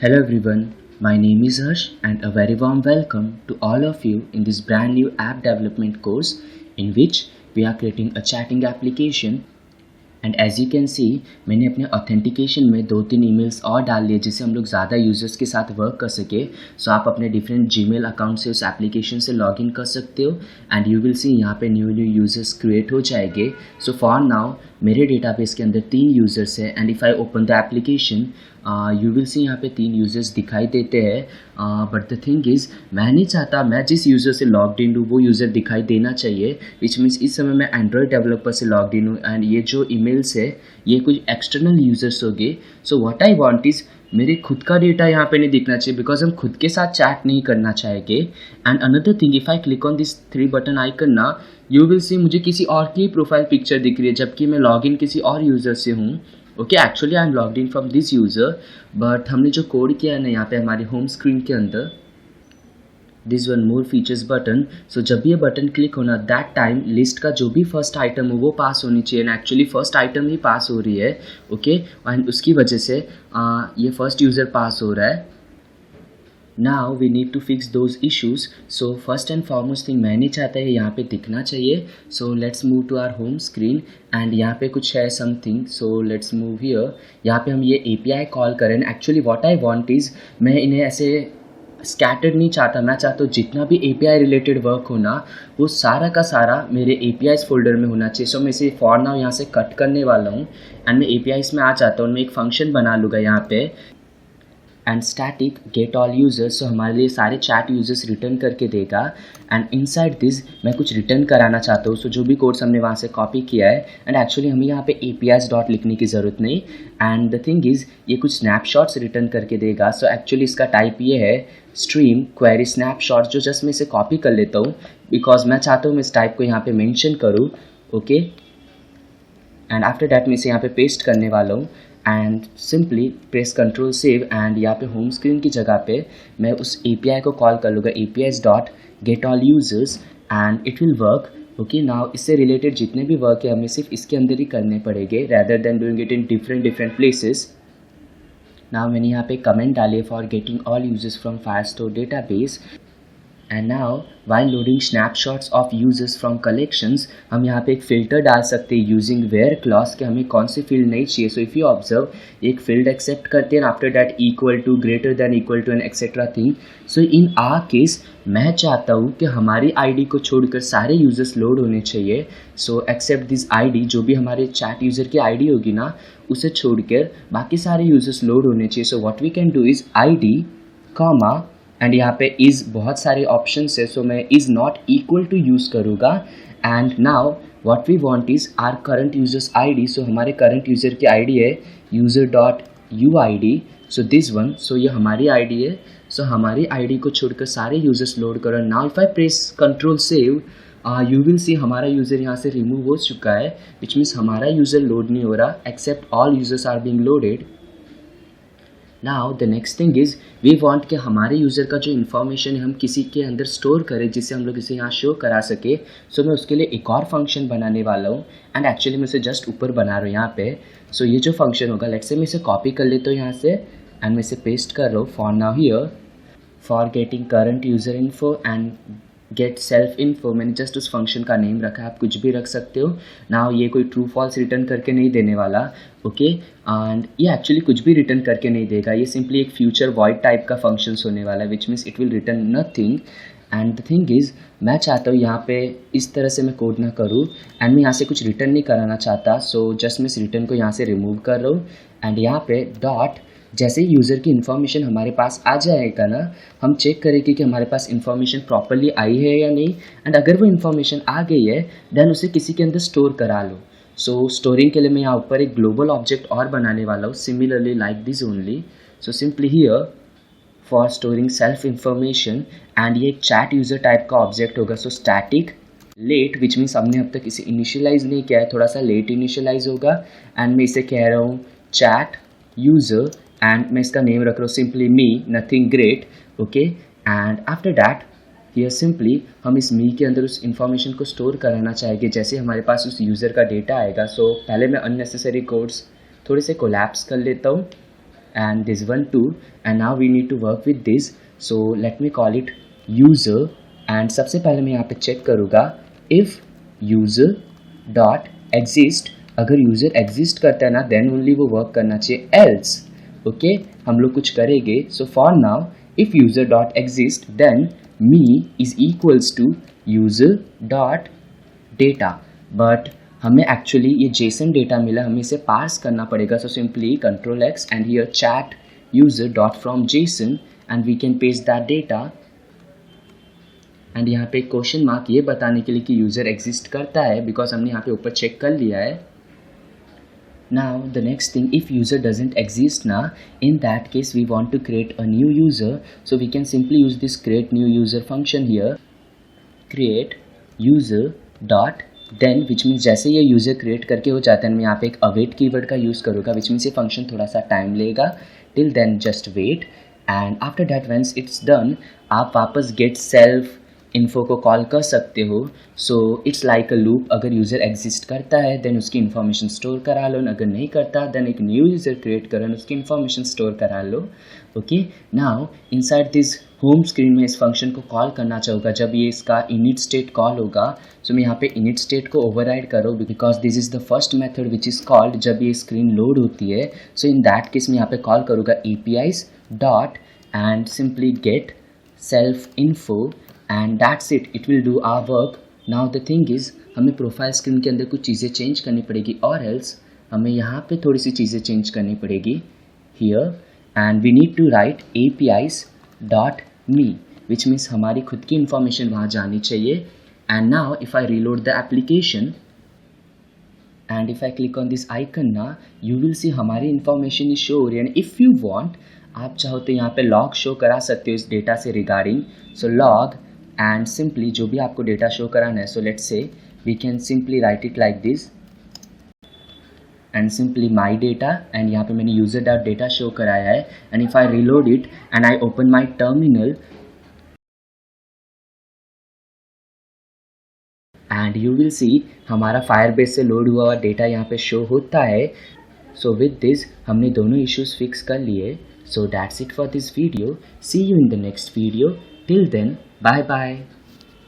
Hello everyone, my name is Harsh and a very warm welcome to all of you in this brand new app development course in which we are creating a chatting application. And as you can see मैंने अपने authentication में 2-3 emails और डाल लिए जिससे हम लोग ज़्यादा यूज़र्स के साथ वर्क कर सके. सो आप अपने डिफरेंट जीमेल अकाउंट से उस एप्लीकेशन से लॉगिन कर सकते हो एंड यू विल सी यहाँ पे न्यू यूज़र्स क्रिएट हो जाएंगे. सो फॉर नाउ मेरे डेटाबेस के अंदर 3 यूज़र्स है and if I open the application you will सी यहाँ पे 3 यूज़र्स दिखाई देते हैं. बट द थिंग इज़ मैं नहीं चाहता मैं जिस यूज़र से लॉग्ड इन हूँ वो यूज़र दिखाई देना चाहिए, विच मीन्स इस समय मैं एंड्रॉयड डेवलपर से लॉग्ड इन हूँ एंड ये जो ईमेल्स है ये कुछ एक्सटर्नल यूज़र्स होंगे. So what I want is मेरे खुद का डेटा यहाँ पे नहीं दिखना चाहिए बिकॉज हम खुद के साथ चैट नहीं करना चाहेंगे. And another thing if I click on this 3 button icon ना यू विल सी मुझे किसी और की प्रोफाइल पिक्चर दिख रही है जबकि मैं लॉग इन किसी और यूज़र से हूँ. Okay actually I am logged in from this user but हमने जो कोड किया है ना यहाँ पे हमारे होम स्क्रीन के अंदर this one more features button. So जब ये बटन क्लिक होना दैट टाइम लिस्ट का जो भी फर्स्ट आइटम हो वो पास होनी चाहिए एंड एक्चुअली फर्स्ट आइटम ही पास हो रही है. ओके एंड उसकी वजह से ये फर्स्ट यूज़र पास हो रहा है. Now we need to fix those issues. So first and foremost thing मैं नहीं चाहता है यहाँ पे दिखना चाहिए. So let's move to our home screen and यहाँ पे कुछ है something. So let's move here. यहाँ पे हम ये API कॉल करें. Actually what I want is मैं इन्हें ऐसे स्कैटर्ड नहीं चाहता. मैं चाहता हूँ जितना भी API रिलेटेड वर्क होना वो सारा का सारा मेरे APIs फोल्डर में होना चाहिए. सो मैं इसे फॉर नाउ यहाँ से कट करने वाला हूँ एंड मैं APIs में आ जाता हूँ. मैं एक फंक्शन बना लूँगा यहाँ पे and static get all users. So हमारे लिए सारे चैट यूज़र्स रिटर्न करके देगा एंड इनसाइड दिस मैं कुछ रिटर्न कराना चाहता हूँ. सो जो भी कोड्स हमने वहाँ से कॉपी किया है एंड एक्चुअली हमें यहाँ पे APIs डॉट लिखने की ज़रूरत नहीं एंड द थिंग इज़ ये कुछ स्नैपशॉट्स रिटर्न करके देगा. सो एक्चुअली इसका टाइप ये है स्ट्रीम क्वेरी स्नैपशॉट जो जस्ट मैं इसे कॉपी कर लेता हूँ बिकॉज मैं चाहता हूँ मैं इस टाइप को यहाँ पे मेंशन करूँ. ओके एंड आफ्टर डैट मैं इसे यहाँ पे पेस्ट करने वाला हूँ and simply press control save and यहाँ पे होम स्क्रीन की जगह पे मैं उस API को कॉल कर लूँगा APIs dot get all users and it will work. Okay now इससे रिलेटेड जितने भी वर्क है हमें सिर्फ इसके अंदर ही करने पड़ेंगे rather than doing it in different places. Now मैंने यहाँ पे कमेंट डाले for getting all users from Firestore database and now while loading snapshots of users from collections हम यहाँ पे एक फ़िल्टर डाल सकते हैं यूजिंग वेयर क्लॉज के हमें कौन सी फील्ड नहीं चाहिए. सो इफ़ यू ऑब्जर्व एक फील्ड एक्सेप्ट करते हैं after that equal to greater than equal to and etcetera thing. So in our case मैं चाहता हूँ कि हमारी ID को छोड़कर सारे यूजर्स लोड होने चाहिए. सो एक्सेप्ट दिस ID जो भी हमारे चैट यूज़र की ID होगी ना उसे छोड़कर बाकी सारे यूजर्स लोड होने चाहिए. So what we can do is ID comma and यहाँ पे इज़ बहुत सारे ऑप्शन है. सो मैं is not equal to use करूँगा and now what we want is are current users ID. So हमारे करंट यूज़र की ID है user dot UID. So this one. So ये हमारी ID है. सो हमारी ID को छोड़कर सारे यूजर्स लोड करो. Now if I press control save you will see हमारा यूज़र यहाँ से रिमूव हो चुका है विच मीन्स हमारा यूज़र लोड नहीं हो रहा except all users are being loaded. Now the next thing is we want कि हमारे यूज़र का जो इन्फॉर्मेशन है हम किसी के अंदर स्टोर करें जिससे हम लोग इसे यहाँ शो करा सके. सो मैं उसके लिए एक और फंक्शन बनाने वाला हूँ एंड एक्चुअली मैं इसे जस्ट ऊपर बना रहा हूँ यहाँ पे. सो ये जो फंक्शन होगा लेट्स से मैं इसे कॉपी कर लेता हूँ यहाँ से एंड मैं इसे पेस्ट कर रहा हूँ for now here for getting current user info and get self info. मैंने जस्ट उस फंक्शन का नेम रखा है, आप कुछ भी रख सकते हो. नाउ ये कोई ट्रू फॉल्स रिटर्न करके नहीं देने वाला. ओके एंड ये एक्चुअली कुछ भी रिटर्न करके नहीं देगा. ये सिंपली एक फ्यूचर वॉइड टाइप का फंक्शन होने वाला है which means it will return nothing. And the thing is मैं चाहता हूँ यहाँ पे इस तरह से मैं कोड ना करूँ एंड मैं यहाँ से कुछ रिटर्न नहीं कराना चाहता. सो जस्ट मैं इस रिटर्न को यहाँ से रिमूव कर रहा हूँ एंड यहाँ पे डॉट जैसे ही यूज़र की इन्फॉर्मेशन हमारे पास आ जाएगा ना हम चेक करेंगे कि हमारे पास इन्फॉर्मेशन प्रॉपरली आई है या नहीं एंड अगर वो इन्फॉर्मेशन आ गई है देन उसे किसी के अंदर स्टोर करा लो. सो स्टोरिंग के लिए मैं यहाँ ऊपर एक ग्लोबल ऑब्जेक्ट और बनाने वाला हूँ similarly like this only. So simply here for storing self information and ये एक चैट यूज़र टाइप का ऑब्जेक्ट होगा. So static let which means हमने अब तक इसे इनिशियलाइज नहीं किया है, थोड़ा सा लेट इनिशियलाइज होगा एंड मैं इसे कह रहा हूँ चैट यूज़र एंड मैं इसका नेम रख रहा हूँ simply me nothing great. Okay and after that here simply हम इस मी के अंदर उस इन्फॉर्मेशन को स्टोर कराना चाहेंगे जैसे हमारे पास उस यूज़र का डेटा आएगा. सो पहले मैं अननेसेसरी कोड्स थोड़े से कोलैप्स कर लेता हूँ and this one too, and now we need to work with this. So let me call it user, and सबसे पहले मैं यहाँ पे चेक करूँगा if user dot exist, अगर यूज़र एग्जिस्ट करता है ना देन ओनली वो वर्क करना चाहिए, एल्स ओके हम लोग कुछ करेंगे. So for now if user dot exist then me is equals to user dot data, but हमें एक्चुअली ये जेसन डेटा मिला, हमें इसे पार्स करना पड़ेगा. So simply control X and here chat user dot from JSON and we can paste that data. And यहाँ पे question mark ये बताने के लिए कि यूज़र एग्जिस्ट करता है, बिकॉज हमने यहाँ पे ऊपर चेक कर लिया है. Now the next thing, if user doesn't exist now, in that case we want to create a new user, so we can simply use this create new user function here, create user dot then, which means जैसे ये user create करके हो जाता है मैं यहाँ पे एक await कीवर्ड का यूज़ करूँगा, which means ये फंक्शन थोड़ा सा टाइम लेगा. till then just wait, and after that once it's done आप वापस get self इन्फो को कॉल कर सकते हो. So it's like a loop, अगर यूज़र एग्जिस्ट करता है देन उसकी इन्फॉर्मेशन स्टोर करा लो, अगर नहीं करता देन एक न्यू यूज़र क्रिएट करो उसकी इन्फॉर्मेशन स्टोर करा लो. Okay now inside this home screen में इस फंक्शन को कॉल करना चाहूँगा जब ये इसका इनिट स्टेट कॉल होगा. सो मैं यहाँ पे इनिट स्टेट को ओवरराइड करो because this is the first method which is called जब ये स्क्रीन लोड होती है. सो इन दैट केस मैं यहाँ पे कॉल करूँगा APIs dot and simply get self info and that's it, it will do our work. now the thing is हमें profile screen के अंदर कुछ चीज़ें चेंज करनी पड़ेगी, और एल्स हमें यहाँ पे थोड़ी सी चीज़ें चेंज करनी पड़ेगी here, and we need to write APIs dot me, which means हमारी खुद की इंफॉर्मेशन वहाँ जानी चाहिए. and now if I reload the application and if I click on this icon now you will see हमारी information is show हो रही है. if you want आप चाहो तो यहाँ पे लॉग शो करा सकते हो इस डेटा से regarding. So log and simply जो भी आपको डेटा शो कराना है, so let's say we can simply write it like this and simply my data, and यहाँ पे मैंने यूजर डॉट डेटा शो कराया है. And if I reload it and I open my terminal and you will see हमारा Firebase से load हुआ हुआ data यहाँ पे शो होता है. सो विद दिस हमने दोनों इश्यूज फिक्स कर लिए. So that's it for this video. See you in the next video. Till then, bye bye.